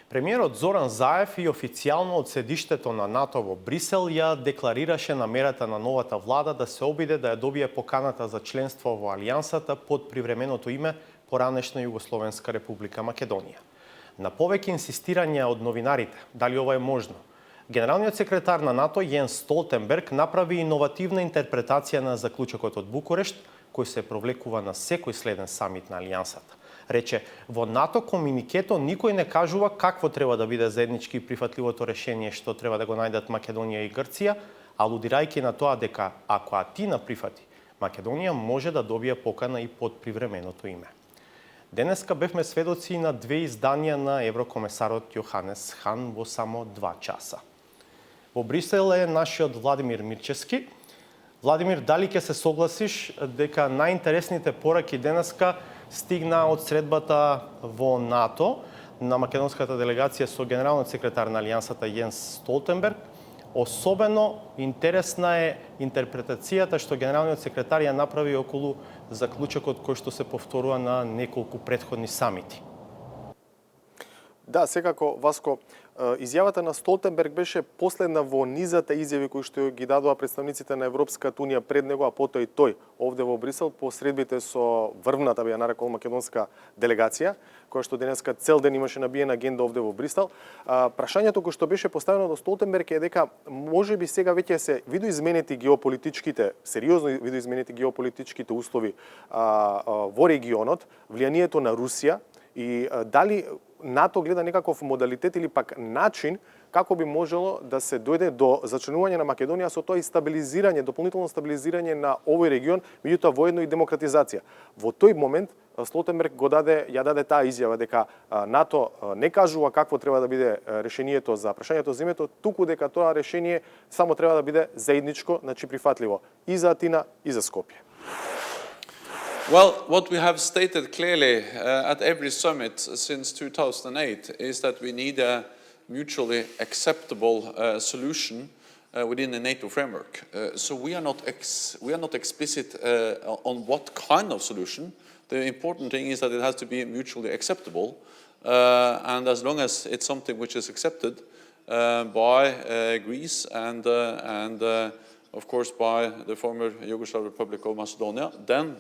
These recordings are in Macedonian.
Премиерот Зоран Заев и официјално од седиштето на НАТО во Брисел ја декларираше намерата на новата влада да се обиде да ја добие поканата за членство во Алијансата под привременото име поранешна Југословенска република Македонија. На повеќе инсистирање од новинарите, дали ова е можно, генералниот секретар на НАТО Јенс Столтенберг направи иновативна интерпретација на заклучокот од Букурешт, кој се провлекува на секој следен самит на Алијансата. Рече, во НАТО комуникето никој не кажува какво треба да биде заеднички прифатливото решение што треба да го најдат Македонија и Грција, алудирајќи на тоа дека ако Атина прифати, Македонија може да добие покана и под привременото име. Денеска бевме сведоци на две изданија на еврокомесарот Јоханес Хан во само 2 часа. Во Брисел е нашиот Владимир Мирчевски. Владимир, дали ќе се согласиш дека најинтересните пораки денеска стигна од средбата во НАТО на македонската делегација со генералниот секретар на Алијансата Јенс Столтенберг? Особено интересна е интерпретацијата што генералниот секретар ја направи околу заклучокот кој што се повторува на неколку претходни самити. Да, секако, Васко, изјавата на Столтенберг беше последна во низата изјави кои што ги дадоа представниците на Европската унија пред него, а потоа и тој овде во Брисел по средбите со врвната, би ја нарекол, македонска делегација, која што денеска цел ден имаше набиена агенда овде во Брисел. Прашањето кој што беше поставено до Столтенберг е дека можеби сега веќе се видоизменети геополитичките, сериозно видоизменети геополитичките услови во регионот, влијанието на Русија и дали НАТО гледа некаков модалитет или пак начин како би можело да се дојде до зачленување на Македонија, со тоа и стабилизирање, дополнително стабилизирање на овој регион, меѓутоа воедно и демократизација. Во тој момент Столтенберг ја даде таа изјава дека НАТО не кажува какво треба да биде решението за прашањето за името, туку дека тоа решение само треба да биде заедничко, значи прифатливо и за Атина и за Скопје. Well, what we have stated clearly at every summit since 2008 is that we need a mutually acceptable solution within the NATO framework. So we are not explicit on what kind of solution. The important thing is that it has to be mutually acceptable, and as long as it's something which is accepted by Greece and of course by the former Yugoslav Republic of Macedonia, then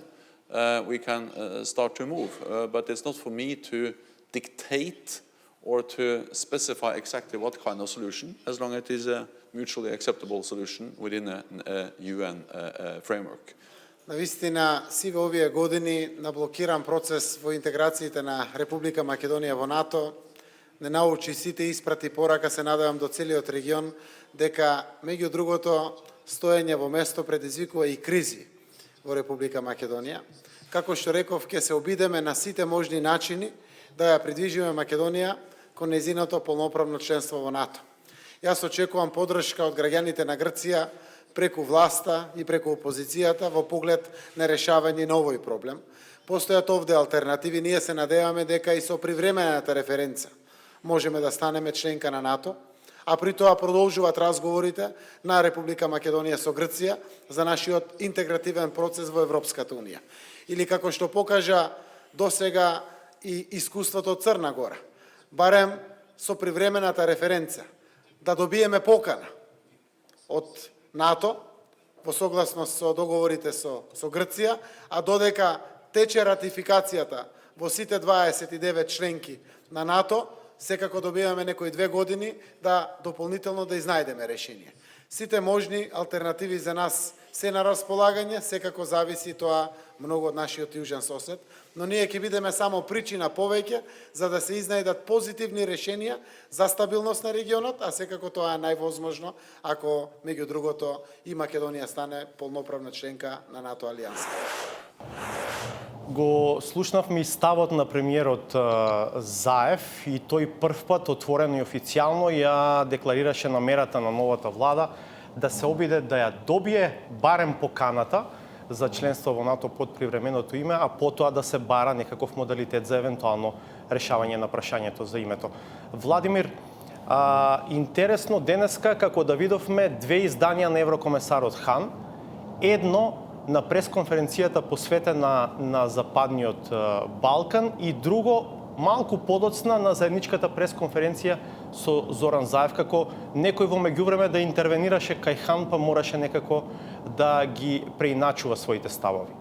we can start to move. But it's not for me to dictate or to specify exactly what kind of solution, as long as it is a mutually acceptable solution within a UN framework. Навистина, сиве овие години на блокиран процес во интеграциите на Република Македонија во НАТО не научи сите испрати порака, се надевам, до целиот регион, дека меѓу другото стоење во место предизвикува и кризи во Република Македонија. Како што реков, ќе се обидеме на сите можни начини да ја придвижиме Македонија кон нејзиното полноправно членство во НАТО. Јас очекувам подршка од граѓаните на Грција преку власта и преку опозицијата во поглед на решавање на овој проблем. Постојат овде алтернативи, ние се надеваме дека и со привремената референца можеме да станеме членка на НАТО, а при тоа продолжуваат разговорите на Република Македонија со Грција за нашиот интегративен процес во Европската унија. Или како што покажа досега и искуството од Црна Гора, барем со привремената референца, да добиеме покана од НАТО во согласност со договорите со Грција, а додека тече ратификацијата во сите 29 членки на НАТО, секако добиваме некои 2 години да дополнително да изнајдеме решение. Сите можни алтернативи за нас се на располагање, секако зависи тоа многу од нашиот јужен сосед, но ние ќе бидеме само причина повеќе за да се изнајдат позитивни решенија за стабилност на регионот, а секако тоа е највозможно ако меѓу другото и Македонија стане полноправна членка на НАТО алијанса. Го слушнавме и ставот на премиерот Заев и тој првпат отворено и официјално ја декларираше намерата на новата влада да се обиде да ја добие барем поканата за членство во НАТО под привременото име, а потоа да се бара некаков модалитет за евентуално решавање на прашањето за името. Владимир, интересно денеска како да видовме две изданија на еврокомесарот Хан, едно на пресконференцијата посветена на Западниот Балкан и друго малку подоцна на заедничката пресконференција со Зоран Заев, како некој во меѓувреме да интервенираше кај хан, па мораше некако да ги преиначува своите ставови.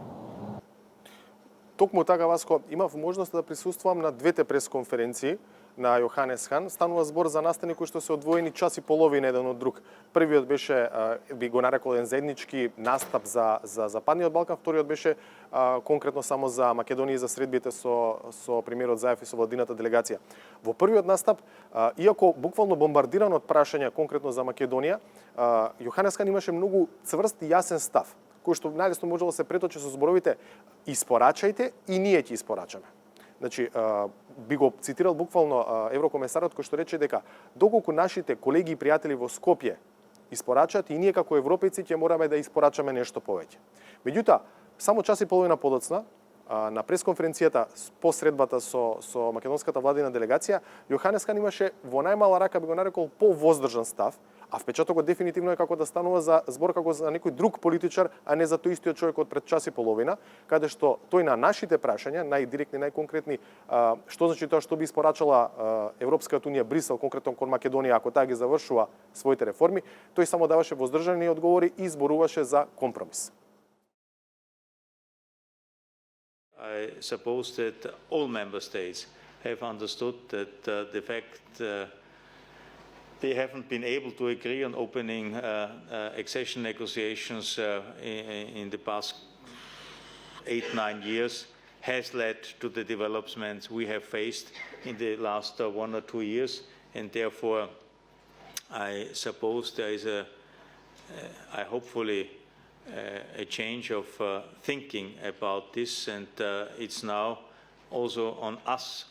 Токму така, Васко, имав можност да присуствувам на двете пресконференции на Јоханес Хан. Станува збор за настани кои што се одвоени час и половина еден од друг. Првиот беше, би го нарекол, еден заеднички настап за Западниот Балкан, вториот беше конкретно само за Македонија и за средбите со премиерот Заев и со владината делегација. Во првиот настап, иако буквално бомбардиран од прашања конкретно за Македонија, Јоханес Хан имаше многу цврст и јасен став, кој што најлесно можело да се преточи со зборовите испорачајте и ние ќе испорачаме. Значи, би го цитирал буквално еврокомесарот кој што рече дека доколку нашите колеги и пријатели во Скопје испорачаат, и ние како европејци ќе мораме да испорачаме нешто повеќе. Меѓутоа, само час и половина подоцна, на пресконференцијата по средбата со македонската владина делегација, Јоханес Хан имаше во најмала рака, би го нарекол, повоздржан став, а впечатокот дефинитивно е како да станува за збор како за некој друг политичар, а не за тој истиот човек од пред час и половина, каде што тој на нашите прашања, најдиректни, најконкретни, што значи тоа што би испорачала Европската унија Брисел, конкретно кон Македонија, ако таа ги завршува своите реформи, тој само даваше воздржани одговори и зборуваше за компромис. I suppose that all member states have understood that the fact they haven't been able to agree on opening accession negotiations in the past 8-9 years has led to the developments we have faced in the last 1 or 2 years, and therefore I suppose there is I hopefully a change of thinking about this, and it's now also on us,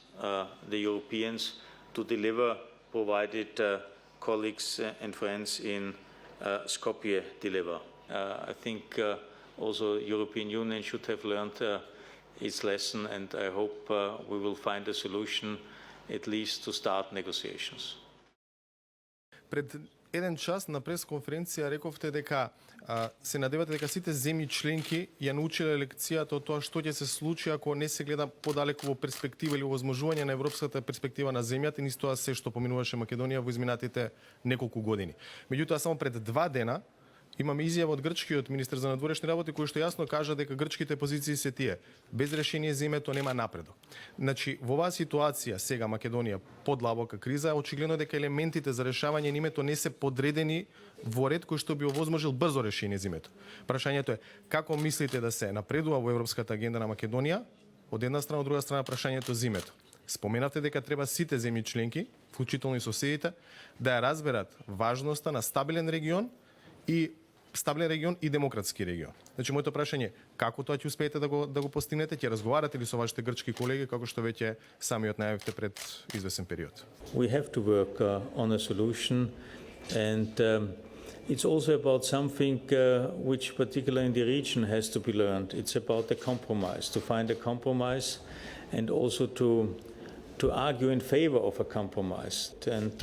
the Europeans, to deliver, provided colleagues and friends in Skopje deliver. I think also the European Union should have learned its lesson, and I hope we will find a solution at least to start negotiations. Пред еден час на пресконференција рековте дека се надевате дека сите земји членки ја научиле лекцијата од тоа што ќе се случи ако не се гледа подалеку во перспектива или во возможување на европската перспектива на земјата, и тоа се што поминуваше Македонија во изминатите неколку години. Меѓутоа, само пред 2 дена имаме изјава од грчкиот министер за надворешни работи кој што јасно кажа дека грчките позиции се тие: без решение за името нема напредок. Значи, во оваа ситуација сега Македонија под длабока криза, очигледно дека елементите за решавање на името не се подредени во ред кој што би овозможил брзо решение за името. Прашањето е како мислите да се напредува во европската агенда на Македонија? Од една страна, од друга страна прашањето за името. Споменавте дека треба сите земји членки, вклучително и соседите, да ја разберат важноста на стабилен регион и демократски регион. Значи, моето прашање е како тоа ќе успеете да го постигнете? Ќе разговарате ли со вашите грчки колеги, како што веќе самиот најавивте пред извесен период? We have to work on a solution, and it's also about something which particularly in the region has to be learned. It's about a compromise, to find a compromise, and also to argue in favor of a compromise. And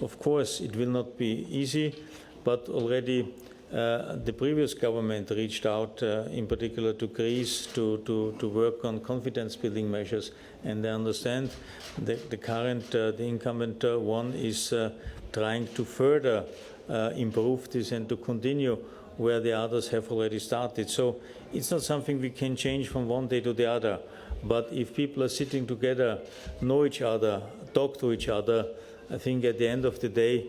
of course, it will not be easy, but already the previous government reached out, in particular to Greece, to work on confidence-building measures, and I understand the current, the incumbent one is trying to further improve this and to continue where the others have already started. So it's not something we can change from one day to the other, but if people are sitting together, know each other, talk to each other, I think at the end of the day,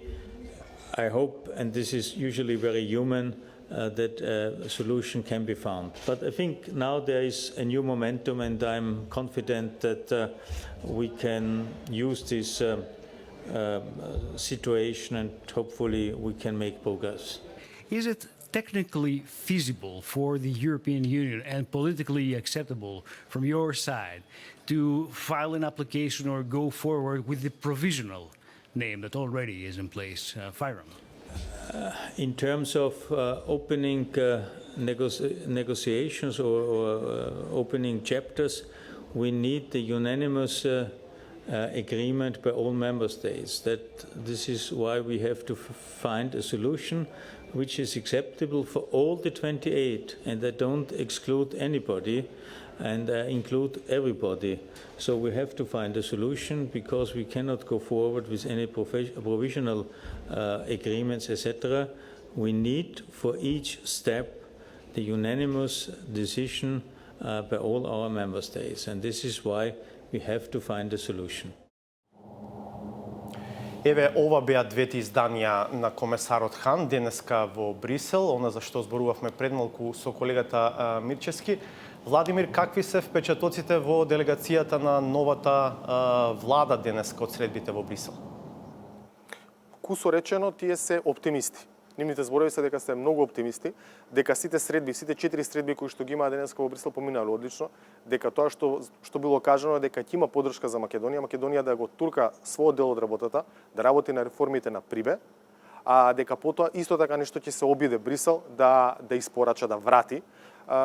I hope, and this is usually very human, that a solution can be found. But I think now there is a new momentum, and I'm confident that we can use this situation, and hopefully we can make progress. Is it technically feasible for the European Union and politically acceptable from your side to file an application or go forward with the provisional name that already is in place, FYROM? In terms of opening negotiations or opening chapters, we need the unanimous agreement by all member states. This is why we have to find a solution which is acceptable for all the 28, and I don't exclude anybody. and include everybody. So we have to find a solution because we cannot go forward with any provisional agreements, etc. We need for each step the unanimous decision by all our member states, and this is why we have to find a solution. Еве, ова беа двете изданија на комесарот Хан денеска во Брисел, она за што зборувавме пред малку со колегата Мирчевски. Владимир, какви се впечатоците во делегацијата на новата влада денеска од средбите во Брисел? Кусо речено, тие се оптимисти. Нивните зборови се дека се многу оптимисти, дека сите 4 средби кои што ги имаа денеска во Брисел поминале одлично, дека тоа што било кажано е дека ќе има поддршка за Македонија, Македонија да го турка својот дел од работата, да работи на реформите на Прибе, а дека потоа исто така нешто ќе се обиде Брисел да испорача, да врати.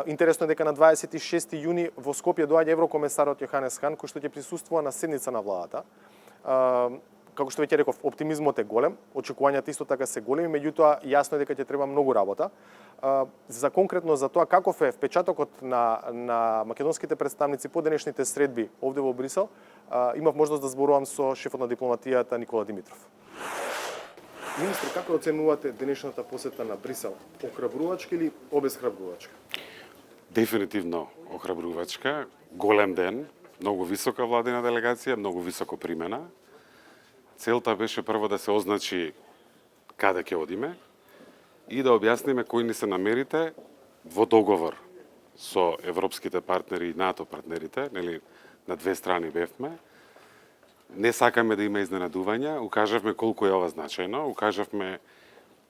Интересно е дека на 26 јуни во Скопје доаѓа еврокомесарот Јоханес Хан, кој што ќе присуствува на седница на владата. Како што веќе реков, оптимизмот е голем, очекувањата исто така се големи, меѓутоа јасно е дека ќе треба многу работа. За конкретно за тоа каков е впечатокот на македонските представници по денешните средби овде во Брисел, имав можност да зборувам со шефот на дипломатијата Никола Димитров. Министр, како оценувате денешната посета на Брисел? Охрабрувачка или обезхрабрувачка? Дефинитивно охрабрувачка, голем ден, многу висока владина делегација, многу високо примена. Целта беше прво да се означи каде ќе одиме и да објасниме кои ни се намерите во договор со европските партнери и НАТО партнерите, нели на две страни бевме. Не сакаме да има изненадувања, укажавме колку е ова значајно, укажавме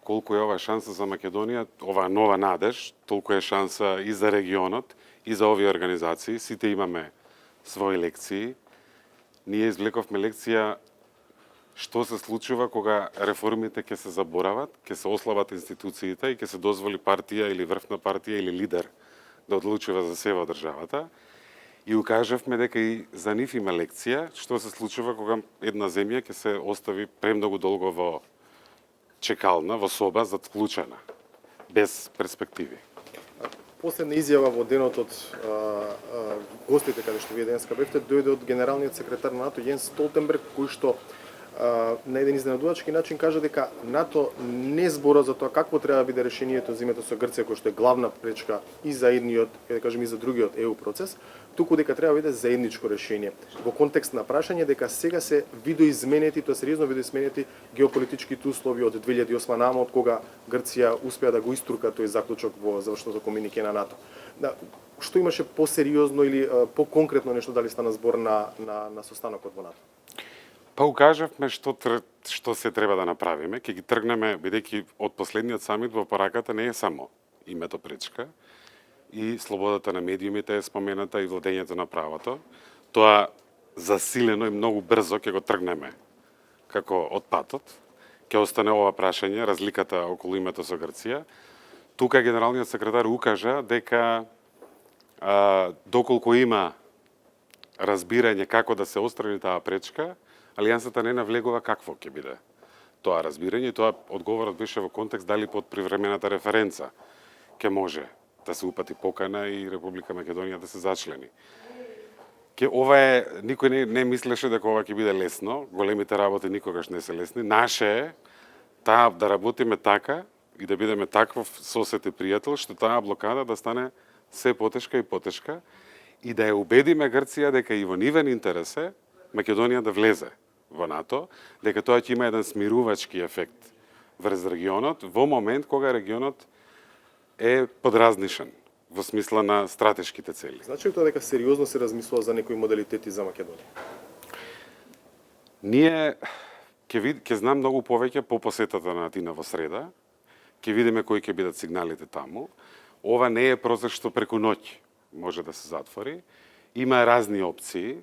колку е ова шанса за Македонија, ова нова надеж, толку е шанса и за регионот, и за овие организации. Сите имаме своји лекции. Ние извлековме лекција што се случува кога реформите ќе се заборават, ќе се ослабат институциите и ќе се дозволи партија или врвна партија или лидер да одлучува за себе од државата. И укажавме дека и за нив има лекција што се случува кога една земја ќе се остави премногу долго во чекална, во соба затклучена, без перспективи. Последна изјава во денот од гостите каде што вие денеска бевте дојде од генералниот секретар на НАТО Јенс Столтенберг, кој што на еден изненадувачки начин кажа дека НАТО не збора за тоа какво треба да биде решението за името со Грција, кој што е главна пречка и за едниот, да кажем и за другиот ЕУ процес, туку дека треба да биде заедничко решение. Во контекст на прашање дека сега се видоизменети, тоа сериозно видоизменети геополитичките услови од 2008 наама, од кога Грција успеа да го истурка тој заклучок во завршното комунике на НАТО. Што имаше посериозно или по-конкретно нешто, дали стана збор на состанокот во НАТО? Па укажавме што се треба да направиме, ќе ги тргнеме, бидејќи од последниот самит во пораката не е само името пречка, и слободата на медиумите е спомената и владењето на правото. Тоа засилено и многу брзо ќе го тргнеме како од патот. Ќе остане ова прашање, разликата околу името со Грција. Тука генералниот секретар укажа дека доколку има разбирање како да се отстрани таа пречка, Алијансата не навлегува какво ќе биде тоа разбирање. Тоа одговорот беше во контекст дали под привремената референца ќе може да се упати покана и Република Македонија да се зачлени. Ова е, никој не мислеше дека ова ќе биде лесно, големите работи никогаш не се лесни. Наше е таа да работиме така и да бидеме таков сосед и пријател, што таа блокада да стане се потешка и потешка и да ја убедиме Грција дека и во нивен интерес е Македонија да влезе во НАТО, дека тоа ќе има еден смирувачки ефект врз регионот во момент кога регионот е подразнишен во смисла на стратешките цели. Значи ли тоа дека сериозно се размислува за некои модалитети за Македонија? Ние ќе знам многу повеќе по посетата на Атина во среда, ќе видиме кои ќе бидат сигналите таму. Ова не е процес што преку ноќ може да се затвори. Има разни опции.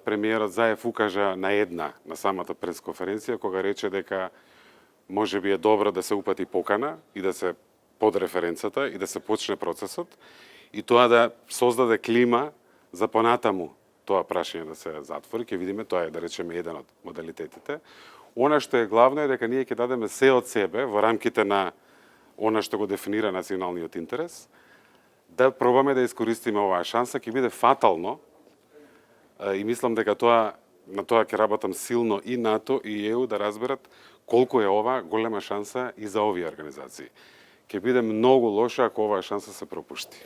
Премиерот Заев укажа на една на самата пресконференција кога рече дека може би е добро да се упати покана и да се под референцата и да се почне процесот и тоа да создаде клима за понатаму тоа прашање да се затвори. Ќе видиме, тоа е да речеме еден од модалитетите. Она што е главно е дека ние ќе дадеме се од себе во рамките на она што го дефинира националниот интерес, да пробаме да искористиме оваа шанса, ќе биде фатално и мислам дека на тоа ќе работам силно и НАТО и ЕУ да разберат колку е ова голема шанса и за овие организации. Ќе биде многу лошо ако оваа шанса се пропушти.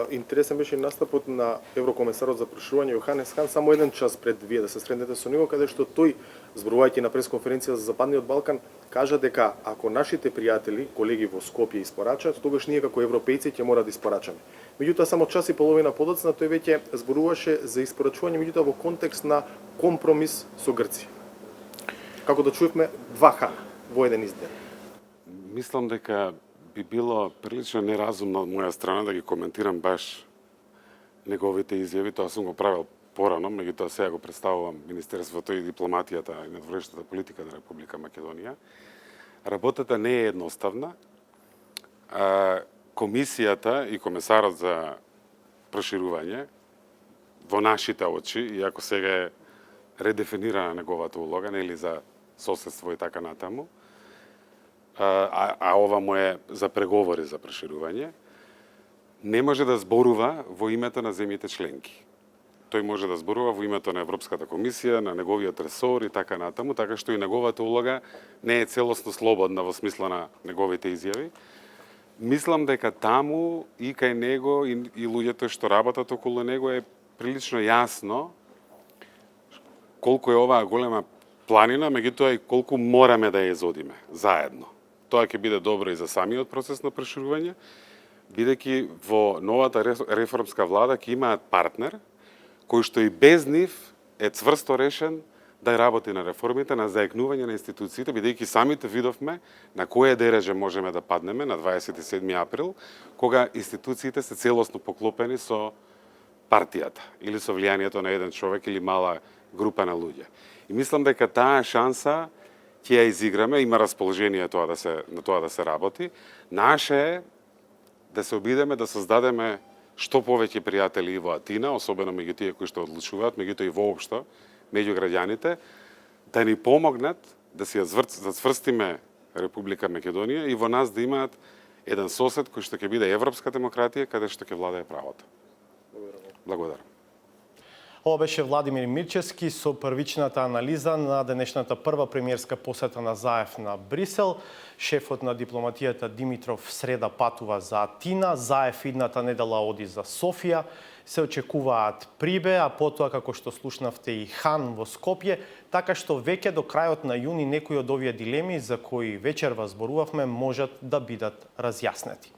Интересен беше настапот на еврокомесарот за проширување Јоханес Хан само еден час пред вие да се сретнете со него, каде што тој, зборувајќи на пресконференција за Западниот Балкан, кажа дека ако нашите пријатели, колеги во Скопје испорачаат, тогаш ние како европејци ќе мора да испорачаме. Меѓутоа само час и половина подоцна тој веќе зборуваше за испорачување, меѓутоа во контекст на компромис со Грција. Како да чуевме, два хана во еден изден. Мислам дека би било прилично неразумно од моја страна да ги коментирам баш неговите изјави, тоа сум го правил порано, меѓутоа сега го представувам Министерството и дипломатијата и надворешната политика на Република Македонија. Работата не е едноставна. Комисијата и комесарот за проширување во нашите очи, иако сега е редефинирана неговата улога, нели за соседство и така натаму, а ова му е за преговори за проширување, не може да зборува во името на земјите членки. Тој може да зборува во името на Европската комисија, на неговиот ресор и така натаму, така што и неговата улога не е целосно слободна во смисла на неговите изјави. Мислам дека таму и кај него и луѓето што работат околу него е прилично јасно колку е оваа голема планина, меѓутоа и колку мораме да ја изодиме заедно. Тоа ќе биде добро и за самиот процес на проширување, бидејќи во новата реформска влада ќе имаат партнер кој што и без нив е цврсто решен да работи на реформите, на заекнување на институциите, бидејќи самите видовме на кое дереже можеме да паднеме на 27 април, кога институциите се целосно поклопени со партијата или со влијанието на еден човек или мала група на луѓе. И мислам дека таа шанса ќе ја изиграме, има расположение на тоа да се работи. Наше е да се обидеме да создадеме што повеќе пријатели и во Атина, особено меѓу тие кои што одлучуваат, меѓутоа и воопшто меѓу граѓаните, да ни помогнат да си ја зацврстиме Република Македонија и во нас да имаат еден сосед кој што ќе биде европска демократија, каде што ќе владее правото. Благодарам. Ова беше Владимир Мирчевски со првичната анализа на денешната прва премиерска посета на Заев на Брисел. Шефот на дипломатијата Димитров среда патува за Атина, Заев идната недела оди за Софија. Се очекуваат Прибе, а потоа, како што слушнавте, и Хан во Скопје, така што веќе до крајот на јуни некои од овие дилеми за кои вечерва зборувавме можат да бидат разјаснети.